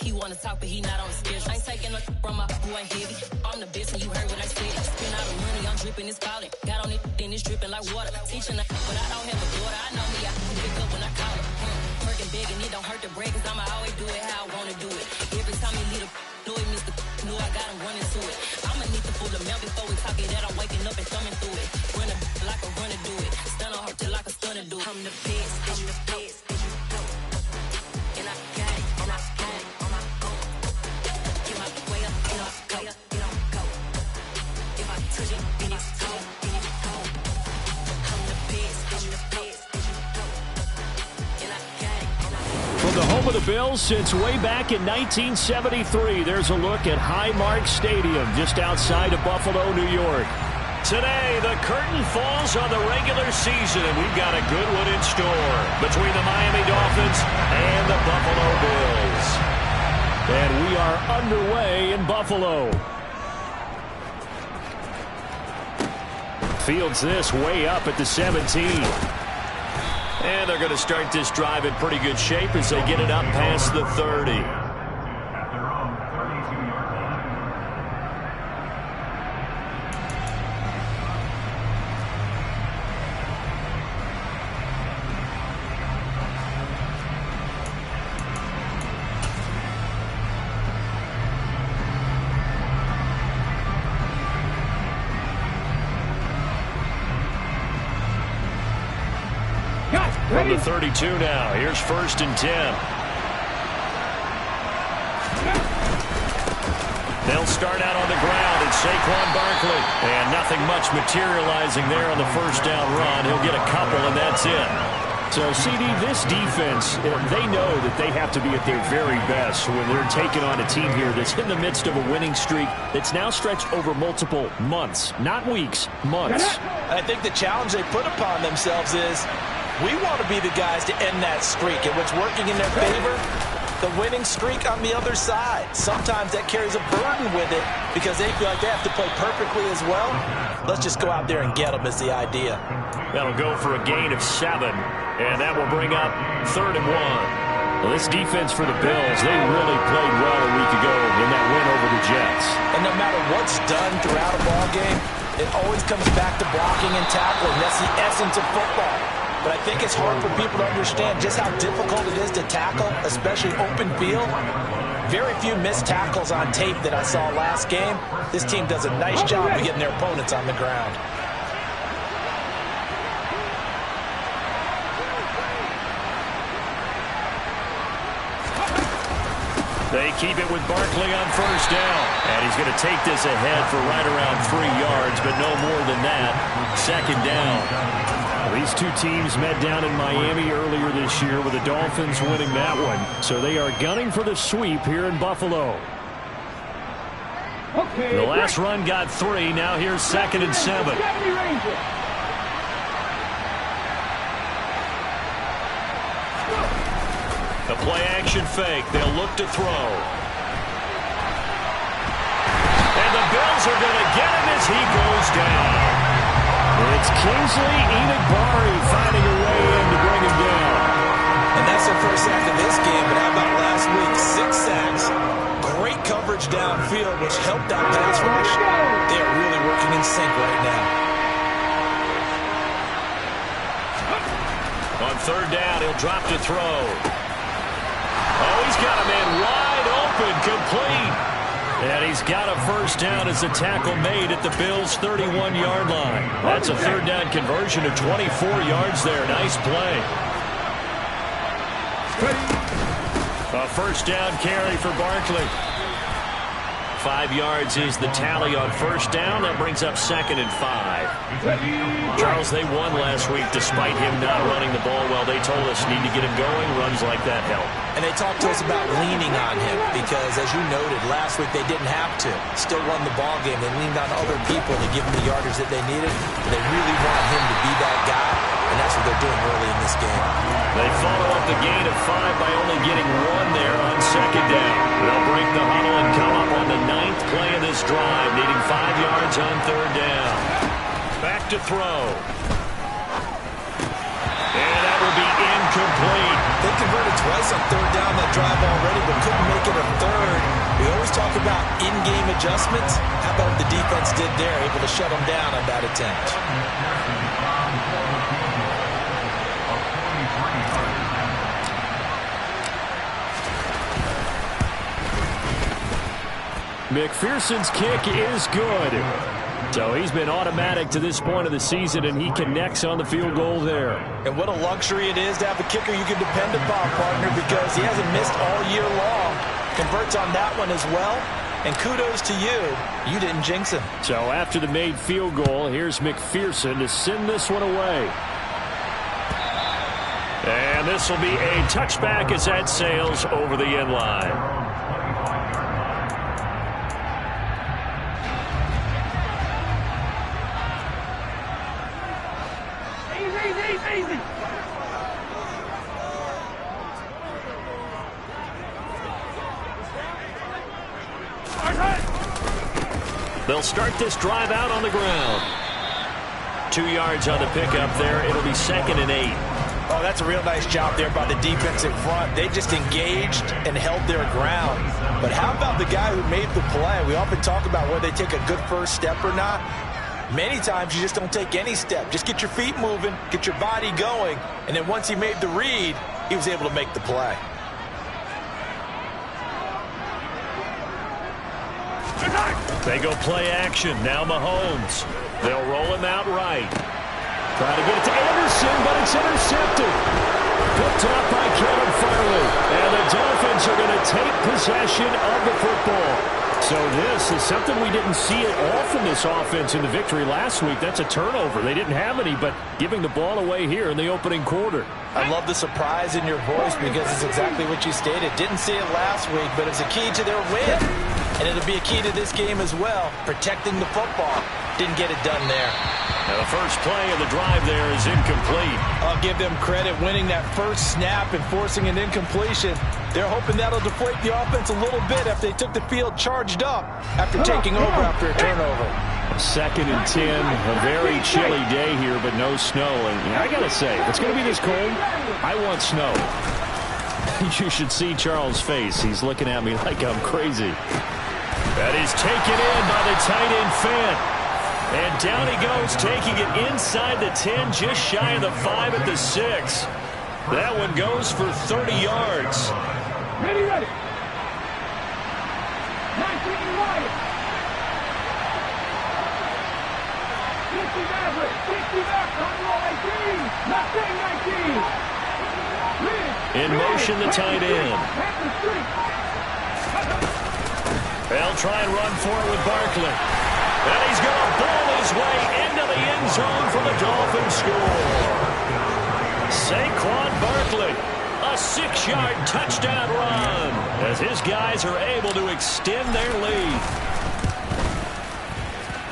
He wanna talk, but he not on the schedule. I ain't taking no from my boy heavy. I'm the best, and you heard what I said. Spend all the money, I'm dripping, it's calling. Got on it, then it's dripping like water. Teaching her, but I don't have a daughter. I know me, I can pick up when I call her. Working big, and it don't hurt to break, cause I'ma always do it how I wanna do it. Every time he lead a know it, Mr. Know I got him running to it. I'ma need to pull the mail before we talk it that I'm waking up and thumbing through it. Run a like a runner do it. Stun on her till like a stunner do it. I'm the best, I'm the best, and you know. And I got it, and I got it on my own. Get my way up, and I'll go, and I'll go. If I touch it, then it's cold, then it's cold. I'm the best, I'm the best, and you know. And I got it, and I From the home of the Bills since way back in 1973, there's a look at Highmark Stadium just outside of Buffalo, New York. Today, the curtain falls on the regular season, and we've got a good one in store between the Miami Dolphins and the Buffalo Bills. And we are underway in Buffalo. Fields this way up at the 17. And they're going to start this drive in pretty good shape as they get it up past the 30. From the 32 now. Here's 1st and 10. They'll start out on the ground, and Saquon Barkley. And nothing much materializing there on the first down run. He'll get a couple, and that's it. So, CD, this defense, they know that they have to be at their very best when they're taking on a team here that's in the midst of a winning streak that's now stretched over multiple months, not weeks, months. I think the challenge they put upon themselves is we want to be the guys to end that streak, and what's working in their favor, the winning streak on the other side. Sometimes that carries a burden with it because they feel like they have to play perfectly as well. Let's just go out there and get them is the idea. That'll go for a gain of 7, and that will bring up 3rd and 1. Well, this defense for the Bills, they really played well a week ago in that win over the Jets. And no matter what's done throughout a ball game, it always comes back to blocking and tackling. That's the essence of football. But I think it's hard for people to understand just how difficult it is to tackle, especially open field. Very few missed tackles on tape that I saw last game. This team does a nice job of getting their opponents on the ground. They keep it with Barkley on 1st down. And he's going to take this ahead for right around 3 yards, but no more than that. 2nd down. These two teams met down in Miami earlier this year with the Dolphins winning that one. So they are gunning for the sweep here in Buffalo. Okay, the last run got 3. Now here's 2nd and 7. The play action fake. They'll look to throw. And the Bills are going to get him as he goes down. It's Kingsley Enagbari finding a way in to bring him down. And that's their first sack of this game, but how about last week? 6 sacks. Great coverage downfield, which helped that pass rush. They are really working in sync right now. On 3rd down, he'll drop to throw. Oh, he's got a man wide open, complete. And he's got a 1st down as the tackle made at the Bills' 31-yard line. That's a 3rd down conversion of 24 yards there. Nice play. A 1st down carry for Barkley. 5 yards is the tally on 1st down. That brings up 2nd and 5. Charles, they won last week despite him not running the ball well. They told us need to get him going. Runs like that help. And they talked to us about leaning on him because, as you noted, last week they didn't have to. Still won the ball game. They leaned on other people to give them the yardage that they needed. They really want him to be that guy, and that's what they're doing early in this game. They follow up the gain of 5 by only getting 1 there on 2nd down. They'll break the huddle and come up on the 9th play of this drive, needing 5 yards on 3rd down. Back to throw. And that will be incomplete. They converted twice on 3rd down that drive already, but couldn't make it a adjustments. How about what the defense did there, able to shut them down on that attempt. McPherson's kick is good. So he's been automatic to this point of the season, and he connects on the field goal there. And what a luxury it is to have a kicker you can depend upon, partner, because he hasn't missed all year long. Converts on that one as well. And kudos to you. You didn't jinx him. So after the made field goal, here's McPherson to send this one away. And this will be a touchback as that sails over the end line. They'll start this drive out on the ground. 2 yards on the pickup there. It'll be 2nd and 8. Oh, that's a real nice job there by the defense in front. They just engaged and held their ground. But how about the guy who made the play? We often talk about whether they take a good first step or not. Many times you just don't take any step. Just get your feet moving, get your body going, and then once he made the read, he was able to make the play. They go play action. Now Mahomes. They'll roll him out right. Try to get it to Anderson, but it's intercepted. Picked up by Kevin Farley. And the Dolphins are going to take possession of the football. So this is something we didn't see it all from this offense in the victory last week. That's a turnover. They didn't have any, but giving the ball away here in the opening quarter. I love the surprise in your voice because it's exactly what you stated. Didn't see it last week, but it's a key to their win. And it'll be a key to this game as well, protecting the football. Didn't get it done there. Now the first play of the drive there is incomplete. I'll give them credit winning that first snap and forcing an incompletion. They're hoping that'll deflate the offense a little bit after they took the field charged up after taking over after a turnover. 2nd and 10, a very chilly day here, but no snow. And I got to say, if it's going to be this cold, I want snow. You should see Charles' face. He's looking at me like I'm crazy. That is taken in by the tight end Fant. And down he goes, taking it inside the 10, just shy of the 5 at the 6. That one goes for 30 yards. Ready. 19 wide. 50 average. 50 back. Control 18. Nothing 19. In motion, the tight end. They'll try and run for it with Barkley. And he's going to ball his way into the end zone for the Dolphins score. Saquon Barkley, a 6-yard touchdown run as his guys are able to extend their lead.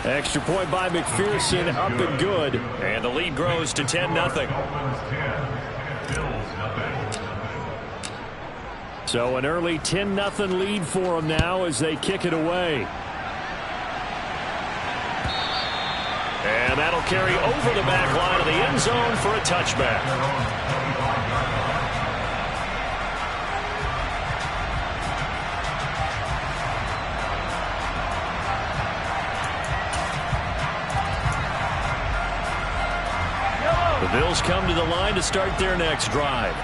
Extra point by McPherson, up and good. And the lead grows to 10-0. So an early 10-0 lead for them now as they kick it away. And that'll carry over the back line of the end zone for a touchback. The Bills come to the line to start their next drive.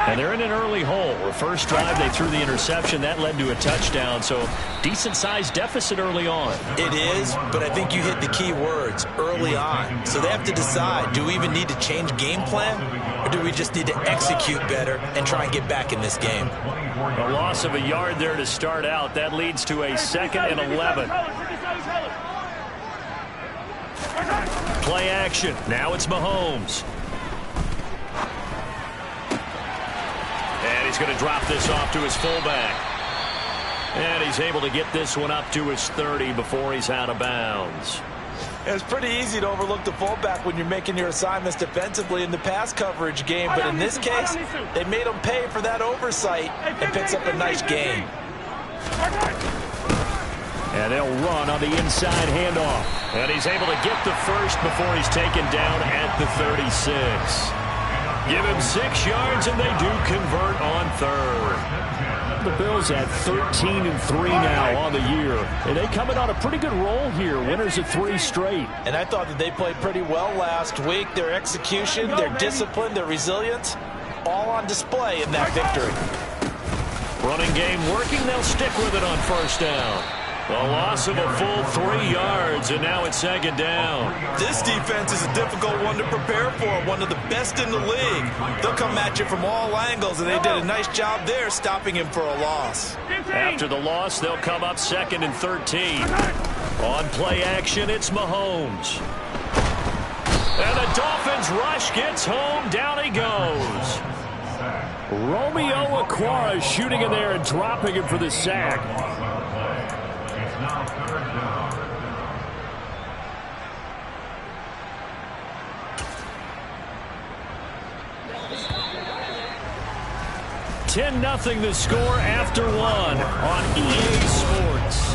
And they're in an early hole. The first drive, they threw the interception. That led to a touchdown. So decent-sized deficit early on. It is, but I think you hit the key words, early on. So they have to decide, do we even need to change game plan? Or do we just need to execute better and try and get back in this game? A loss of a yard there to start out. That leads to a 2nd and 11. Play action. Now it's Mahomes. And he's going to drop this off to his fullback. And he's able to get this one up to his 30 before he's out of bounds. It's pretty easy to overlook the fullback when you're making your assignments defensively in the pass coverage game. But in this case, they made him pay for that oversight and picks up a nice gain. And they'll run on the inside handoff. And he's able to get the first before he's taken down at the 36. Give him 6 yards, and they do convert on 3rd. The Bills at 13-3 now on the year. And they come in on a pretty good roll here. Winners of 3 straight. And I thought that they played pretty well last week. Their execution, their discipline, their resilience, all on display in that victory. Running game working. They'll stick with it on first down. A loss of a full 3 yards, and now it's second down. This defense is a difficult one to prepare for, one of the best in the league. They'll come at you from all angles, and they did a nice job there stopping him for a loss. After the loss, they'll come up 2nd and 13. On play action, it's Mahomes. And the Dolphins rush gets home. Down he goes. Romeo Okwara shooting in there and dropping him for the sack. Now third down. 10-0 the score after 1 on EA Sports.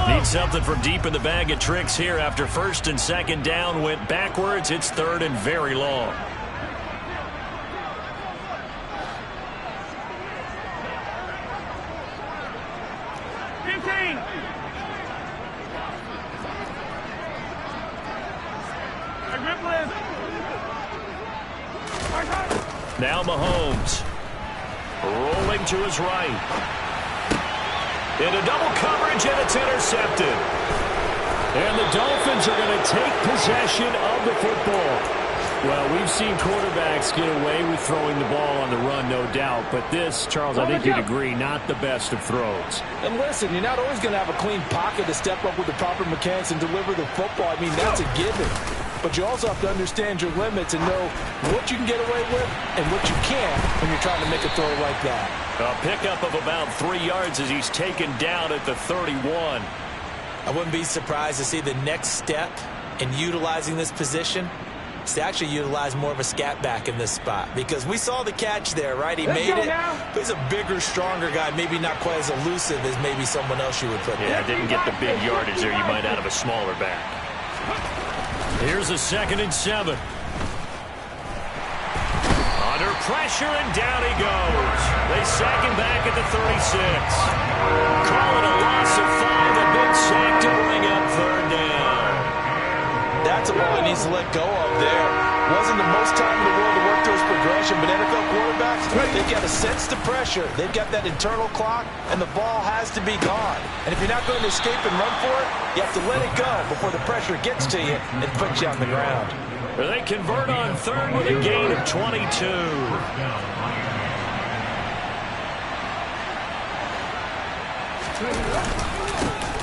Need something from deep in the bag of tricks here after 1st and 2nd down went backwards. It's 3rd and very long. Now Mahomes rolling to his right. Into double coverage, and it's intercepted. And the Dolphins are going to take possession of the football. Well, we've seen quarterbacks get away with throwing the ball on the run, no doubt. But this, Charles, I think you'd agree, not the best of throws. And listen, you're not always going to have a clean pocket to step up with the proper mechanics and deliver the football. I mean, that's a given. But you also have to understand your limits and know what you can get away with and what you can't when you're trying to make a throw like that. A pickup of about 3 yards as he's taken down at the 31. I wouldn't be surprised to see the next step in utilizing this position is to actually utilize more of a scat back in this spot. Because we saw the catch there, right? He made it. But he's a bigger, stronger guy, maybe not quite as elusive as maybe someone else you would put there. Yeah, didn't get the big yardage there you might out of a smaller back. Here's a 2nd and 7. Under pressure, and down he goes. They sack him back at the 36. Call it a loss of 5, a big sack to bring up 3rd down. That's a ball he needs to let go of there. Wasn't the most time in the world to work through his progression, but NFL quarterbacks, they've got to sense the pressure. They've got that internal clock, and the ball has to be gone. And if you're not going to escape and run for it, you have to let it go before the pressure gets to you and puts you on the ground. They convert on 3rd with a gain of 22.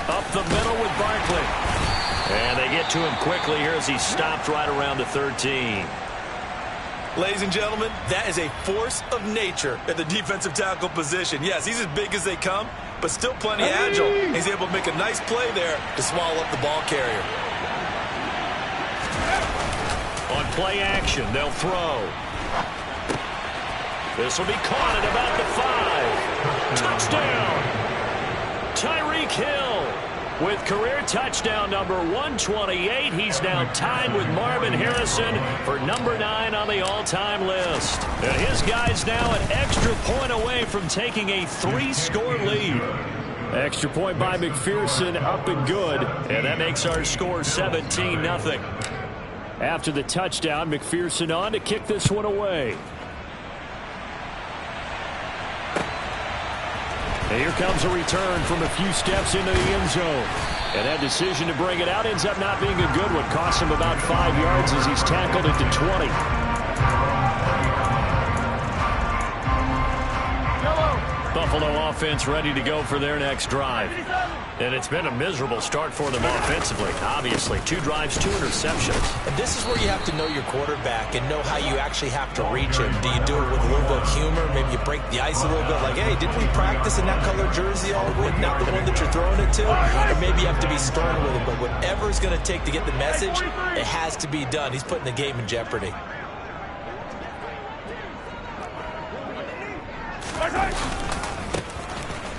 Up the middle with Barkley. And they get to him quickly here as he stopped right around the 13. Ladies and gentlemen, that is a force of nature at the defensive tackle position. Yes, he's as big as they come, but still plenty agile. He's able to make a nice play there to swallow up the ball carrier. On play action, they'll throw. This will be caught at about the 5. Touchdown! Tyreek Hill with career touchdown number 128. He's now tied with Marvin Harrison for number 9 on the all-time list. And his guys now an extra point away from taking a 3-score lead. Extra point by McPherson, up and good. And that makes our score 17-0. After the touchdown, McPherson on to kick this one away. And here comes a return from a few steps into the end zone. And that decision to bring it out ends up not being a good one. Costs him about 5 yards as he's tackled at the 20. Buffalo offense ready to go for their next drive. And it's been a miserable start for them offensively. Obviously, 2 drives, 2 interceptions. And this is where you have to know your quarterback and know how you actually have to reach him. Do you do it with a little bit of humor? Maybe you break the ice a little bit like, hey, didn't we practice in that color jersey all week? Not the one that you're throwing it to? Or maybe you have to be stern with him. But whatever it's going to take to get the message, it has to be done. He's putting the game in jeopardy.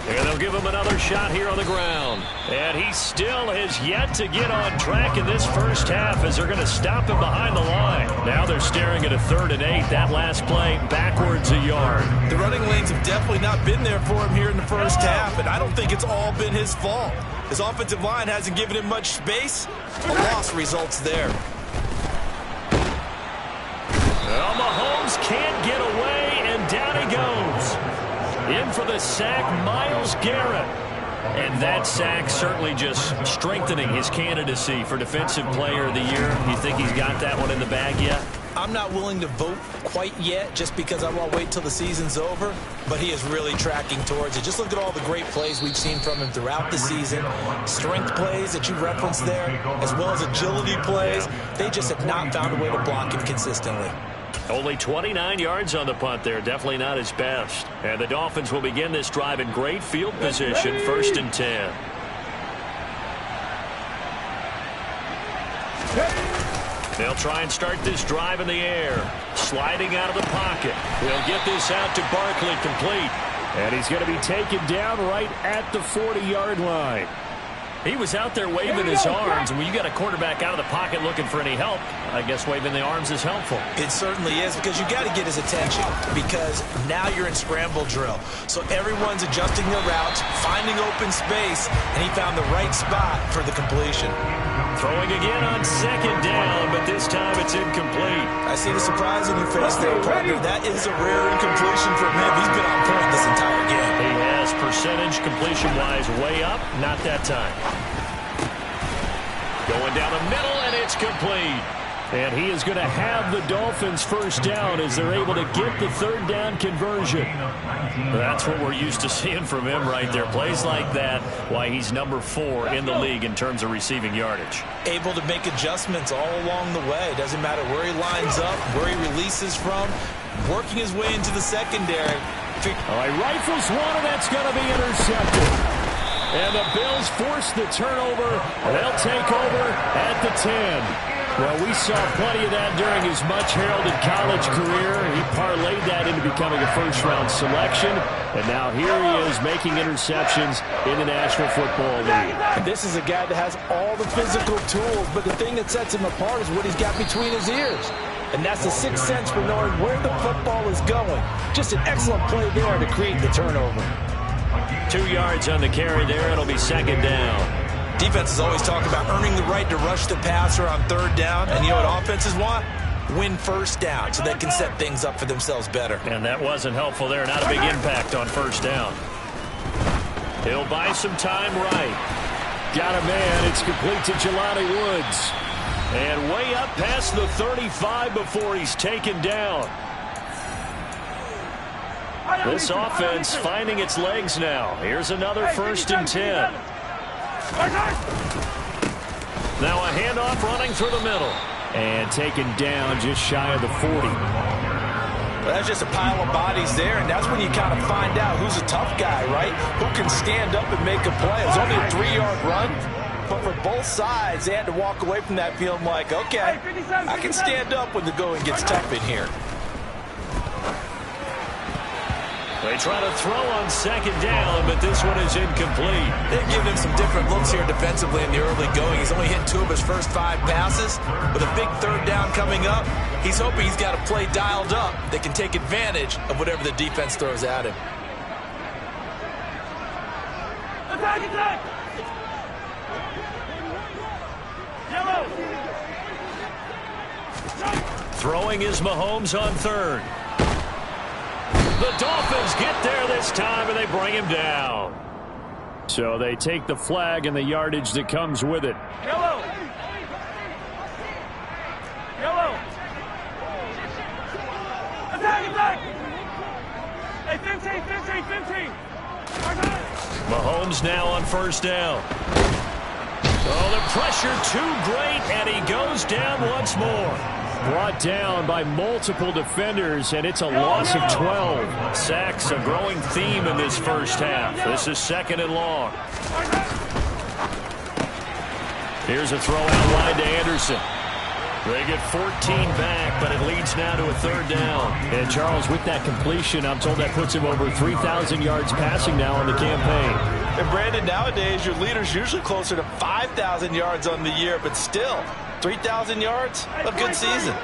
And they'll They'll give him another shot here on the ground. And he still has yet to get on track in this first half as they're going to stop him behind the line. Now they're staring at a 3rd and 8. That last play backwards a yard. The running lanes have definitely not been there for him here in the first half, and I don't think it's all been his fault. His offensive line hasn't given him much space. A loss results there. Well, Mahomes can't get away, and down he goes. In for the sack, Myles Garrett. And that sack certainly just strengthening his candidacy for Defensive Player of the Year. You think he's got that one in the bag yet? I'm not willing to vote quite yet just because I want to wait till the season's over, but he is really tracking towards it. Just look at all the great plays we've seen from him throughout the season. Strength plays that you referenced there, as well as agility plays. They just have not found a way to block him consistently. Only 29 yards on the punt there. Definitely not his best. And the Dolphins will begin this drive in great field position. 1st and 10. They'll try and start this drive in the air. Sliding out of the pocket. He'll get this out to Barkley, complete. And he's going to be taken down right at the 40-yard line. He was out there waving his arms, and when you got a quarterback out of the pocket looking for any help, I guess waving the arms is helpful. It certainly is, because you got to get his attention, because now you're in scramble drill. So everyone's adjusting their routes, finding open space, and he found the right spot for the completion. Throwing again on 2nd down, but this time it's incomplete. I see the surprise in your face there, partner. That is a rare incompletion from him. He's been on point this entire game. He has, percentage completion-wise way up, not that time. Going down the middle, and it's complete. And he is going to have the Dolphins first down as they're able to get the 3rd down conversion. That's what we're used to seeing from him right there. Plays like that, why he's number 4 in the league in terms of receiving yardage. Able to make adjustments all along the way. Doesn't matter where he lines up, where he releases from, working his way into the secondary. All right, rifles one, and that's going to be intercepted. And the Bills force the turnover. They'll take over at the 10. Well, we saw plenty of that during his much-heralded college career. He parlayed that into becoming a first-round selection. And now here he is making interceptions in the National Football League. This is a guy that has all the physical tools, but the thing that sets him apart is what he's got between his ears. And that's the sixth sense for knowing where the football is going. Just an excellent play there to create the turnover. 2 yards on the carry there. It'll be 2nd down. Defenses always talk about earning the right to rush the passer on 3rd down. And you know what offenses want? Win 1st down so they can set things up for themselves better. And that wasn't helpful there. Not a big impact on 1st down. He'll buy some time right. Got a man. It's complete to Jelani Woods. And way up past the 35 before he's taken down. This offense finding its legs now. Here's another 1st and 10. Now a handoff running through the middle. And taken down just shy of the 40. Well, that's just a pile of bodies there, and that's when you kind of find out who's a tough guy, right? Who can stand up and make a play. It was only a 3-yard run, but for both sides, they had to walk away from that feeling like, okay, I can stand up when the going gets tough in here. They try to throw on 2nd down, but this one is incomplete. They've given him some different looks here defensively in the early going. He's only hit 2 of his first 5 passes. With a big 3rd down coming up, he's hoping he's got a play dialed up that can take advantage of whatever the defense throws at him. Attack! Yellow! Throwing is Mahomes on 3rd. The Dolphins get there this time, and they bring him down. So they take the flag and the yardage that comes with it. Yellow! Attack! Hey, 15! Mahomes now on 1st down. Oh, the pressure too great, and he goes down once more. Brought down by multiple defenders, and it's a loss of 12. Sacks, a growing theme in this first half. This is 2nd and long. Here's a throw out wide to Anderson. They get 14 back, but it leads now to a third down. And Charles, with that completion, I'm told that puts him over 3,000 yards passing now on the campaign. And Brandon, nowadays your leader's usually closer to 5,000 yards on the year, but still, 3,000 yards? A good season.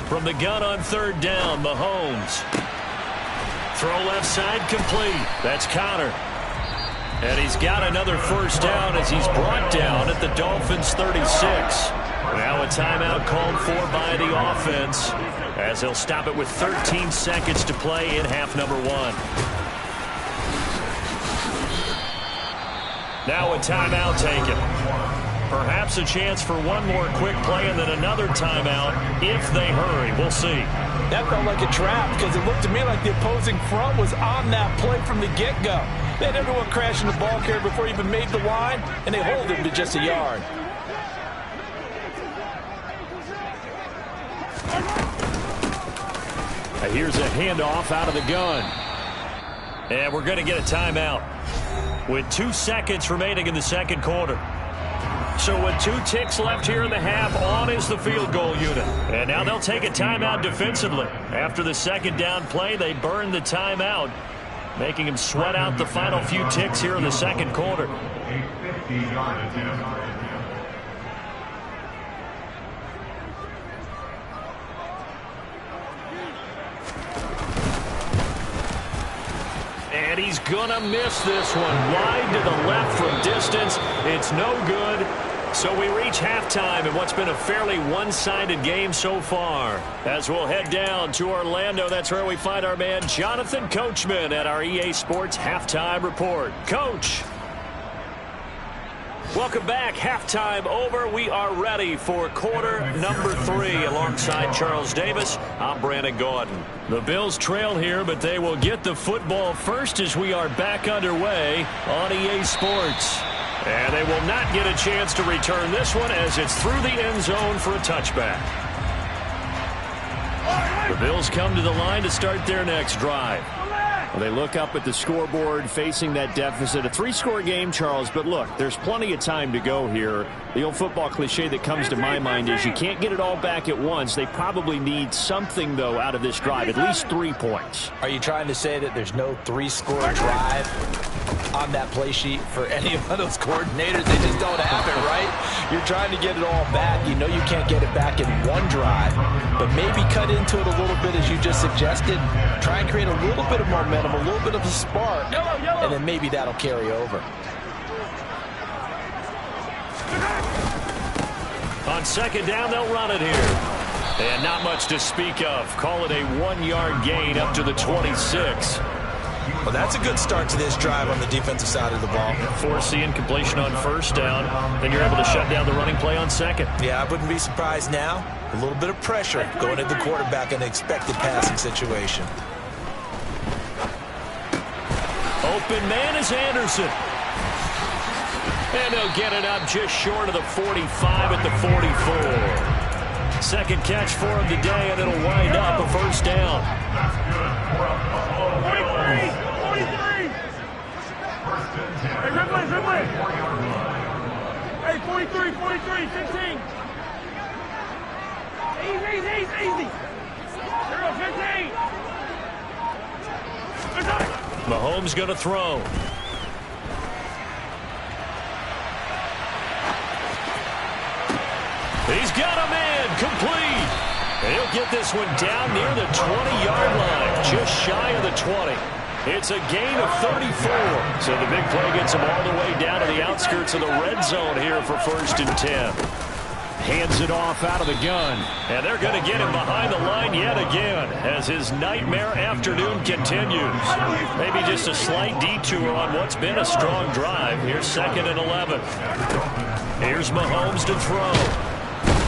From the gun on third down, Mahomes. Throw left side complete. That's Connor. And he's got another first down as he's brought down at the Dolphins' 36. Now a timeout called for by the offense as they'll stop it with 13 seconds to play in half number 1. Now a timeout taken. Perhaps a chance for one more quick play and then another timeout if they hurry. We'll see. That felt like a trap because it looked to me like the opposing front was on that play from the get-go. They had everyone crashing the ball carrier before he even made the line, and they hold him to just a yard. Here's a handoff out of the gun. And we're going to get a timeout with 2 seconds remaining in the second quarter. So with 2 ticks left here in the half, on is the field goal unit. And now they'll take a timeout defensively. After the second down play, they burn the timeout, making him sweat out the final few ticks here in the second quarter. And he's going to miss this one. Wide to the left from distance. It's no good. So we reach halftime in what's been a fairly one-sided game so far. As we'll head down to Orlando, that's where we find our man Jonathan Coachman at our EA Sports Halftime Report. Coach. Welcome back. Halftime over. We are ready for quarter number 3 alongside Charles Davis. I'm Brandon Gordon. The Bills trail here, but they will get the football first as we are back underway on EA Sports. And they will not get a chance to return this one as it's through the end zone for a touchback. The Bills come to the line to start their next drive. Well, they look up at the scoreboard facing that deficit. A 3-score game, Charles, but look, there's plenty of time to go here. The old football cliche that comes to my mind is you can't get it all back at once. They probably need something, though, out of this drive, at least 3 points. Are you trying to say that there's no 3-score drive on that play sheet for any of those coordinators? They just don't have it, right? You're trying to get it all back. You know you can't get it back in one drive, but maybe cut into it a little bit as you just suggested. Try and create a little bit of momentum, a little bit of a spark, and then maybe that'll carry over. On second down, they'll run it here. And not much to speak of. Call it a 1-yard gain up to the 26. Well, that's a good start to this drive on the defensive side of the ball. Forcing incompletion on first down. Then you're able to shut down the running play on second. Yeah, I wouldn't be surprised now. A little bit of pressure going at the quarterback in an expected passing situation. Open man is Anderson. And they'll get it up just short of the 45 at the 44. Second catch for him today, and it'll wind up a first down. 43! 43! Hey, Ripley! Hey, 43, 43, 15! Easy! Here we go, 15! Mahomes going to throw. He's got a man complete. And he'll get this one down near the 20-yard line, just shy of the 20. It's a gain of 34. So the big play gets him all the way down to the outskirts of the red zone here for 1st and 10. Hands it off out of the gun. And they're going to get him behind the line yet again as his nightmare afternoon continues. Maybe just a slight detour on what's been a strong drive. Here's 2nd and 11. Here's Mahomes to throw.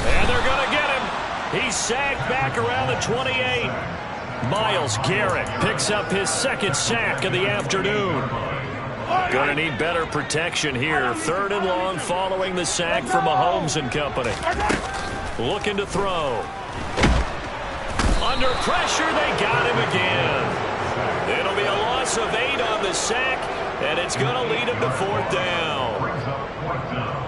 And they're going to get him. He's sacked back around the 28. Myles Garrett picks up his 2nd sack of the afternoon. Going to need better protection here. 3rd and long following the sack from Mahomes and company. Looking to throw. Under pressure, they got him again. It'll be a loss of 8 on the sack, And it's going to lead him to fourth down. Brings up fourth down.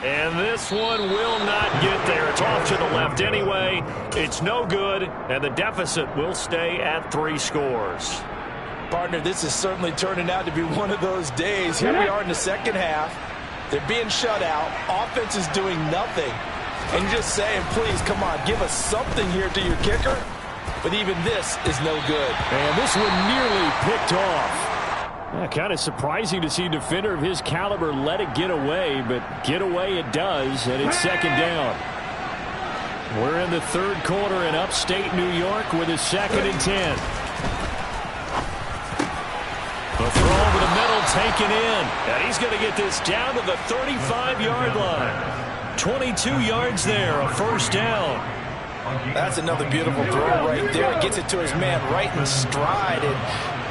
And this one will not get there. It's off to the left anyway. It's no good, and the deficit will stay at 3 scores. Partner, this is certainly turning out to be one of those days. Here we are in the second half. They're being shut out. Offense is doing nothing. And you're just saying, please, come on, give us something here to your kicker. But even this is no good. And this one nearly picked off. Yeah, kind of surprising to see a defender of his caliber let it get away, but get away it does, and it's second down. We're in the third quarter in upstate New York with a 2nd and 10. The throw over the middle taken in, and he's going to get this down to the 35-yard line. 22 yards there, a first down. That's another beautiful throw right there. It gets it to his man right in stride. And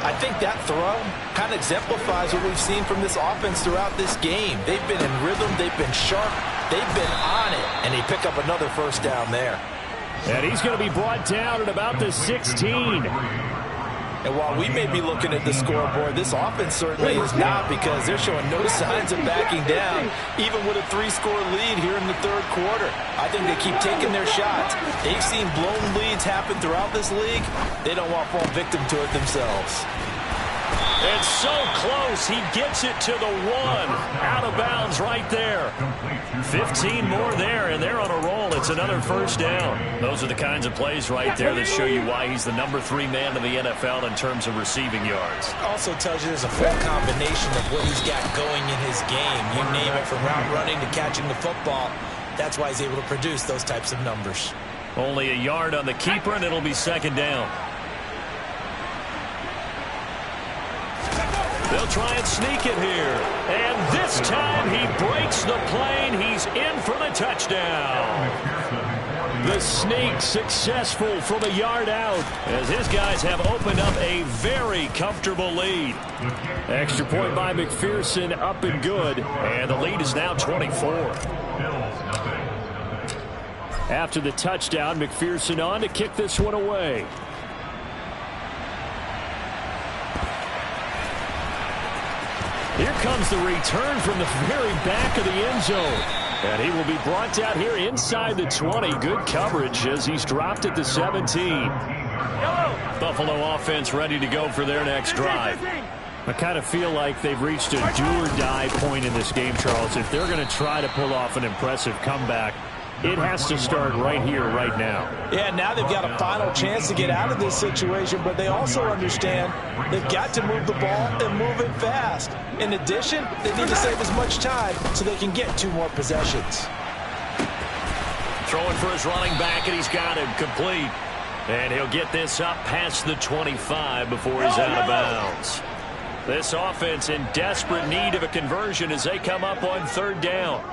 I think that throw kind of exemplifies what we've seen from this offense throughout this game. They've been in rhythm. They've been sharp. They've been on it. And they pick up another first down there. And he's going to be brought down at about the 16. And while we may be looking at the scoreboard, this offense certainly is not, because they're showing no signs of backing down, even with a 3-score lead here in the third quarter. I think they keep taking their shots. They've seen blown leads happen throughout this league. They don't want to fall victim to it themselves. It's so close. He gets it to the 1. Out of bounds right there. 15 more there, and they're on a roll. It's another first down. Those are the kinds of plays right there that show you why he's the number 3 man in the NFL in terms of receiving yards. Also tells you there's a full combination of what he's got going in his game. You name it, from route running to catching the football. That's why he's able to produce those types of numbers. Only a yard on the keeper, and it'll be second down. They'll try and sneak it here. And this time he breaks the plane. He's in for the touchdown. The sneak successful from a yard out, as his guys have opened up a very comfortable lead. Extra point by McPherson, up and good. And the lead is now 24. After the touchdown, McPherson on to kick this one away. Here comes the return from the very back of the end zone. And he will be brought out here inside the 20. Good coverage as he's dropped at the 17. Buffalo offense ready to go for their next drive. I kind of feel like they've reached a do-or-die point in this game, Charles. If they're going to try to pull off an impressive comeback, it has to start right here, right now. Yeah, now they've got a final chance to get out of this situation, but they also understand they've got to move the ball and move it fast. In addition, they need to save as much time so they can get 2 more possessions. Throwing for his running back, and he's got him complete. And he'll get this up past the 25 before he's out of bounds. This offense in desperate need of a conversion as they come up on third down.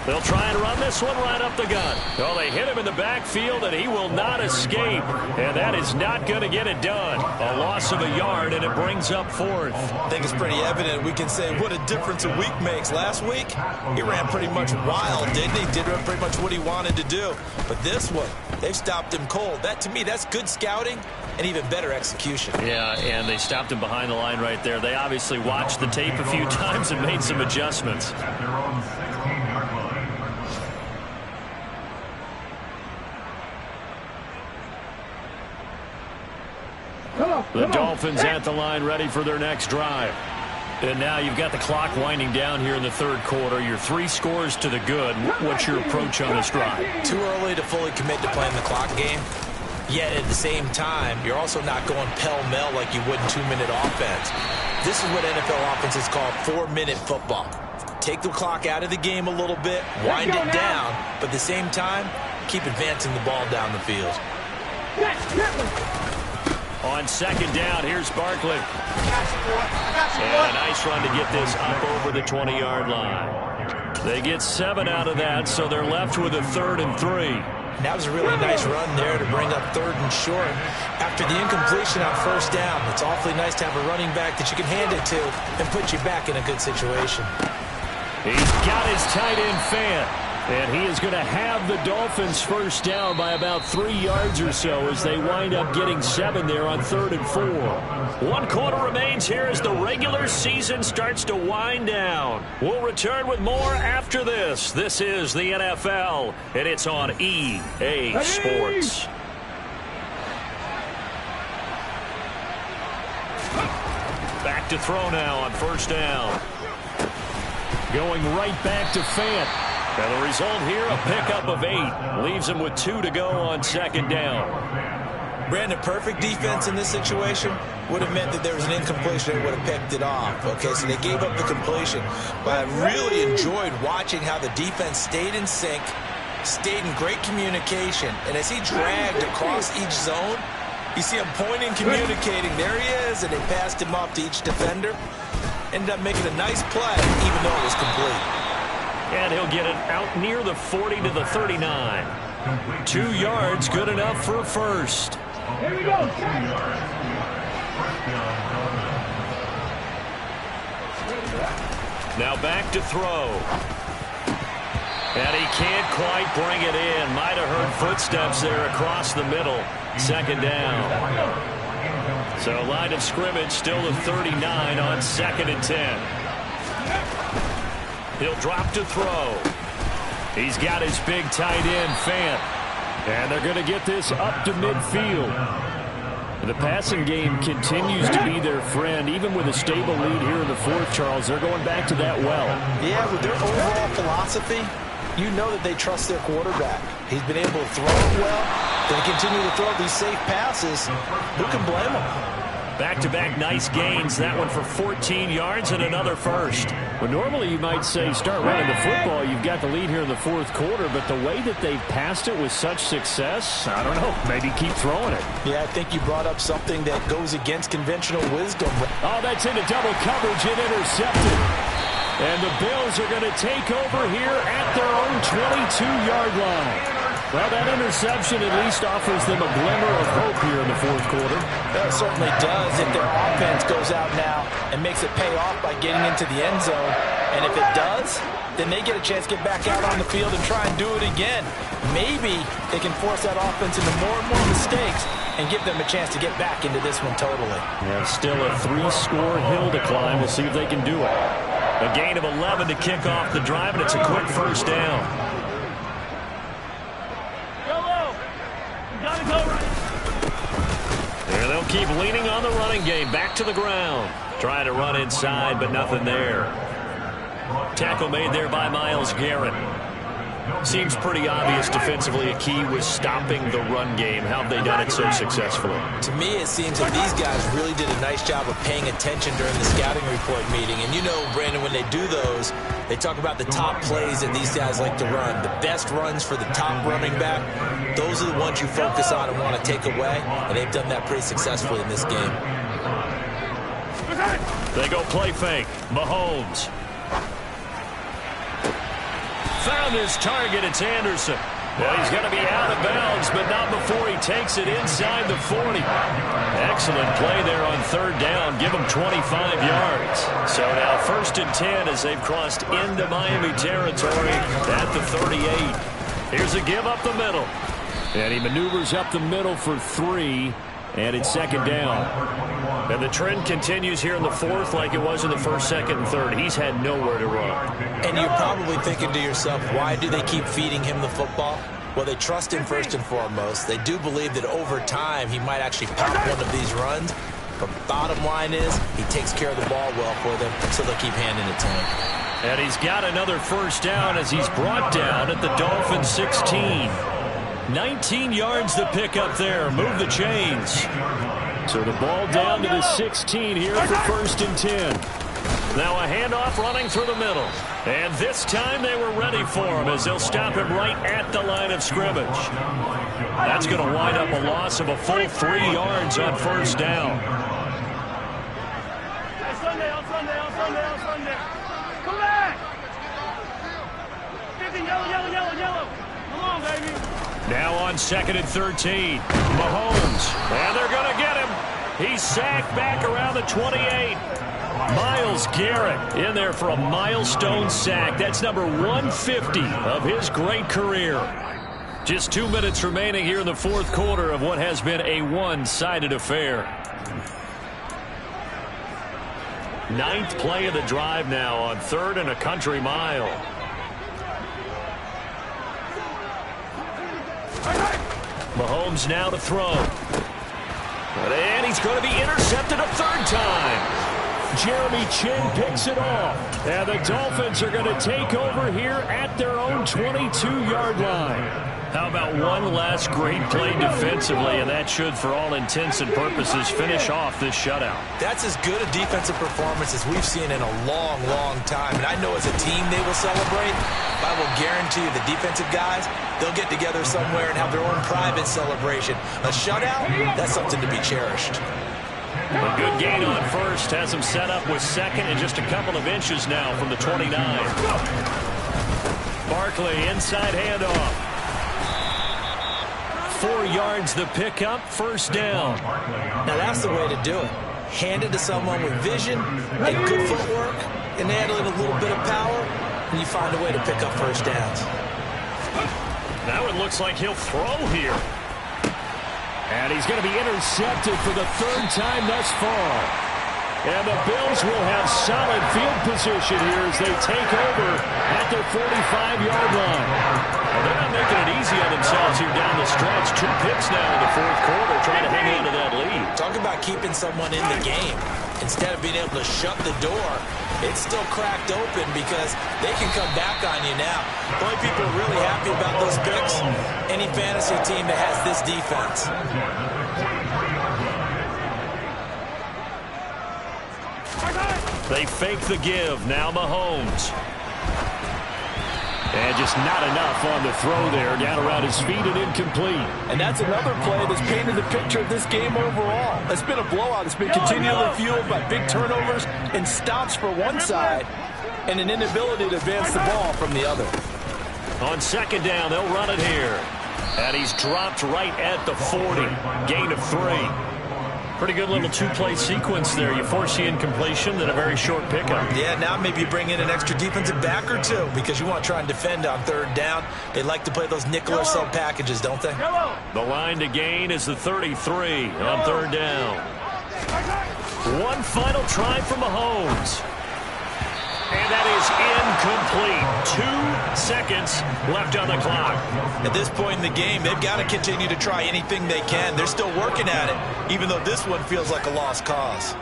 They'll try and run this one right up the gut. Oh, they hit him in the backfield, and he will not escape. And that is not going to get it done. A loss of a yard, and it brings up fourth. I think it's pretty evident. We can say what a difference a week makes. Last week, he ran pretty much wild, didn't he? Did pretty much what he wanted to do. But this one, they've stopped him cold. That, to me, that's good scouting and even better execution. Yeah, and they stopped him behind the line right there. They obviously watched the tape a few times and made some adjustments. At their own 16-yard line. The Dolphins at the line ready for their next drive. And now you've got the clock winding down here in the third quarter. You're 3 scores to the good. What's your approach on this drive? Too early to fully commit to playing the clock game. Yet at the same time, you're also not going pell-mell like you would in 2-minute offense. This is what NFL offenses call 4-minute football. Take the clock out of the game a little bit, wind it down, but at the same time, keep advancing the ball down the field. On second down, here's Barkley. And a nice run to get this up over the 20-yard line. They get 7 out of that, so they're left with a 3rd and 3. That was a really nice run there to bring up 3rd and short. After the incompletion on 1st down, it's awfully nice to have a running back that you can hand it to and put you back in a good situation. He's got his tight end Fant. And he is going to have the Dolphins first down by about 3 yards or so as they wind up getting 7 there on 3rd and 4. 1 quarter remains here as the regular season starts to wind down. We'll return with more after this. This is the NFL, and it's on EA Sports. Back to throw now on 1st down. Going right back to Fant. And the result here, a pickup of 8. Leaves him with 2 to go on 2nd down. Brandon, perfect defense in this situation would have meant that there was an incompletion. They would have picked it off. Okay, so they gave up the completion. But I really enjoyed watching how the defense stayed in sync, stayed in great communication. And as he dragged across each zone, you see him pointing, communicating. There he is, and they passed him off to each defender. Ended up making a nice play, even though it was complete. And he'll get it out near the 40 to the 39. 2 yards, good enough for a first. Here we go. Now back to throw. And he can't quite bring it in. Might have heard footsteps there across the middle. 2nd down. So line of scrimmage still the 39 on 2nd and 10. He'll drop to throw. He's got his big tight end, Fant. And they're going to get this up to midfield. The passing game continues to be their friend. Even with a stable lead here in the 4th, Charles, they're going back to that well. Yeah, with their overall philosophy, you know that they trust their quarterback. He's been able to throw it well. They continue to throw these safe passes. Who can blame them? Back-to-back nice gains. That one for 14 yards and another first. Well, normally you might say start running the football. You've got the lead here in the 4th quarter, but the way that they've passed it with such success, I don't know, maybe keep throwing it. Yeah, I think you brought up something that goes against conventional wisdom. Oh, that's into double coverage and intercepted. And the Bills are going to take over here at their own 22-yard line. Well, that interception at least offers them a glimmer of hope here in the 4th quarter. That certainly does if their offense goes out now and makes it pay off by getting into the end zone. And if it does, then they get a chance to get back out on the field and try and do it again. Maybe they can force that offense into more and more mistakes and give them a chance to get back into this one totally. Yeah, still a 3-score hill to climb. We'll see if they can do it. A gain of 11 to kick off the drive, and it's a quick first down. There they'll keep leaning on the running game. Back to the ground. Trying to run inside, but nothing there. Tackle made there by Myles Garrett. Seems pretty obvious defensively a key was stopping the run game. How have they done it so successfully? To me, it seems that these guys really did a nice job of paying attention during the scouting report meeting. And you know, Brandon, when they do those, they talk about the top plays that these guys like to run. The best runs for the top running back, those are the ones you focus on and want to take away. And they've done that pretty successfully in this game. They go play fake. Mahomes. Found his target. It's Anderson. Well, he's going to be out of bounds, but not before he takes it inside the 40. Excellent play there on 3rd down. Give him 25 yards. So now 1st and 10 as they've crossed into Miami territory at the 38. Here's a give up the middle. And he maneuvers up the middle for 3, and it's 2nd down. And the trend continues here in the 4th like it was in the 1st, 2nd, and 3rd. He's had nowhere to run. And you're probably thinking to yourself, why do they keep feeding him the football? Well, they trust him first and foremost. They do believe that over time he might actually pop one of these runs. But bottom line is he takes care of the ball well for them, so they'll keep handing it to him. And he's got another first down as he's brought down at the Dolphins 16. 19 yards to pick up there. Move the chains. So the ball down to the 16 here for 1st and 10. Now a handoff running through the middle. And this time they were ready for him as they'll stop him right at the line of scrimmage. That's going to wind up a loss of a full 3 yards on 1st down. Sunday. Come back. Now on 2nd and 13. Mahomes. And they're going to get him. He's sacked back around the 28. Myles Garrett in there for a milestone sack. That's number 150 of his great career. Just 2 minutes remaining here in the fourth quarter of what has been a one-sided affair. 9th play of the drive now on 3rd and a country mile. Mahomes now to throw. And he's going to be intercepted a 3rd time. Jeremy Chin picks it off. And the Dolphins are going to take over here at their own 22-yard line. How about one last great play defensively, and that should, for all intents and purposes, finish off this shutout. That's as good a defensive performance as we've seen in a long, long time. And I know as a team they will celebrate. But I will guarantee you the defensive guys, they'll get together somewhere and have their own private celebration. A shutout, that's something to be cherished. A good gain on 1st has him set up with 2nd and just a couple of inches now from the 29. Barkley inside handoff. 4 yards the pickup, 1st down. Now that's the way to do it. Hand it to someone with vision and good footwork, and add a little bit of power, and you find a way to pick up 1st downs. Now it looks like he'll throw here. And he's going to be intercepted for the 3rd time thus far. And the Bills will have solid field position here as they take over at their 45-yard line. Well, they're not making it easy on themselves here down the stretch. 2 picks now in the 4th quarter trying to hang on to that lead. Talk about keeping someone in the game. Instead of being able to shut the door, it's still cracked open because they can come back on you now. The only people are really happy about those picks, any fantasy team that has this defense. They fake the give. Now Mahomes. And just not enough on the throw there. Down around his feet and incomplete. And that's another play that's painted the picture of this game overall. It's been a blowout. It's been continually fueled by big turnovers and stops for one side and an inability to advance the ball from the other. On 2nd down, they'll run it here. And he's dropped right at the 40. Gain of 3. Pretty good little 2-play sequence there. You force the incompletion, then a very short pickup. Yeah, now maybe bring in an extra defensive back or 2 because you want to try and defend on 3rd down. They like to play those nickel or sub packages, don't they? The line to gain is the 33 on 3rd down. One final try for Mahomes. And that is incomplete. 2 seconds left on the clock. At this point in the game, they've got to continue to try anything they can. They're still working at it, even though this one feels like a lost cause.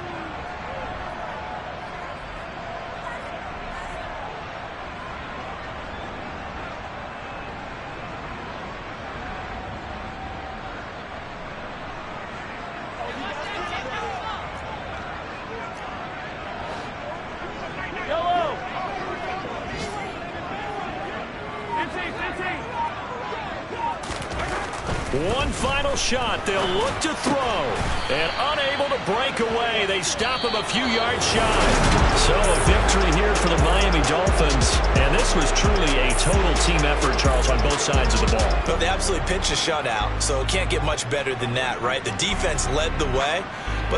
One final shot. They'll look to throw. And unable to break away. They stop him a few yards shy. So a victory here for the Miami Dolphins. And this was truly a total team effort, Charles, on both sides of the ball. Well, they absolutely pitched a shutout, so it can't get much better than that, right? The defense led the way, but the